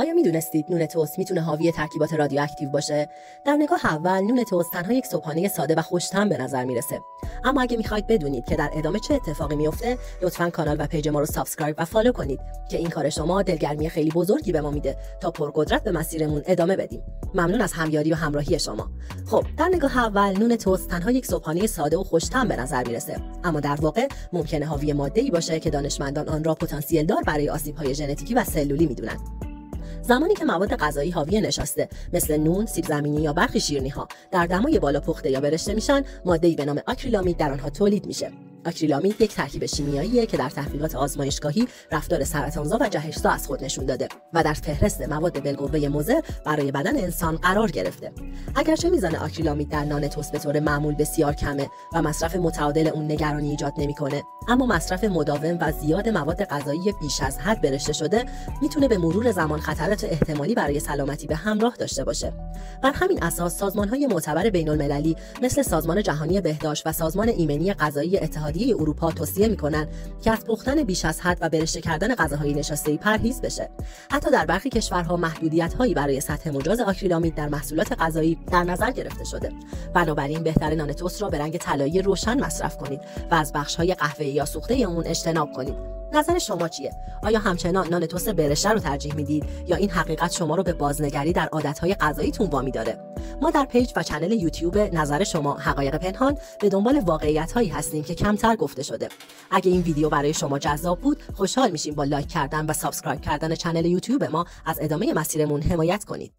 آیا میدونستید نون توست میتونه حاوی ترکیبات رادیواکتیو باشه؟ در نگاه اول نون توست تنها یک صبحانه ساده و خوش‌طعم به نظر میرسه. اما اگه میخواید بدونید که در ادامه چه اتفاقی میفته، لطفاً کانال و پیج ما رو سابسکرایب و فالو کنید که این کار شما دلگرمی خیلی بزرگی به ما میده تا پرقدرت به مسیرمون ادامه بدیم. ممنون از همیاری و همراهی شما. خب، در نگاه اول نون توست تنها یک صبحانه ساده و خوش‌طعم به نظر میرسه، اما در واقع ممکنه حاوی ماده‌ای باشه که دانشمندان آن را پتانسیل دار برای آسیب‌های ژنتیکی و سلولی میدونن. زمانی که مواد غذایی حاوی نشاسته مثل نون، سیب زمینی یا برخی شیرینی‌ها در دمای بالا پخته یا برشته میشن، ماده‌ای به نام آکریلامید در آنها تولید میشه. آکریلامید یک ترکیب شیمیاییه که در تحقیقات آزمایشگاهی رفتار سرطانزا و جهش‌زا از خود نشون داده و در فهرست مواد بالقوه مضر برای بدن انسان قرار گرفته. اگرچه میزان آکریلامید در نان توست به طور معمول بسیار کمه و مصرف متعادل اون نگرانی ایجاد نمیکنه، اما مصرف مداوم و زیاد مواد غذایی بیش از حد برشته شده میتونه به مرور زمان خطرات احتمالی برای سلامتی به همراه داشته باشه. بر همین اساس سازمان‌های معتبر بین‌المللی مثل سازمان جهانی بهداشت و سازمان ایمنی غذایی اتحادیه اروپا توصیه میکنن که از پختن بیش از حد و برشته کردن غذاهای نشاسته‌ای پرهیز بشه. حتی در برخی کشورها محدودیت‌هایی برای سطح مجاز آکریلامید در محصولات غذایی در نظر گرفته شده. بنابراین بهتره نان توست را به رنگ طلایی روشن مصرف کنید و از بخش‌های قهوه‌ای یا سوخته اون اجتناب کنید. نظر شما چیه؟ آیا همچنان نان توست برشته رو ترجیح میدید یا این حقیقت شما رو به بازنگری در عادت‌های غذاییتون وامی داره؟ ما در پیج و کانال یوتیوب نظر شما حقایق پنهان به دنبال واقعیت‌هایی هستیم که کمتر گفته شده. اگه این ویدیو برای شما جذاب بود، خوشحال میشیم با لایک کردن و سابسکرایب کردن کانال یوتیوب ما از ادامه مسیرمون حمایت کنید.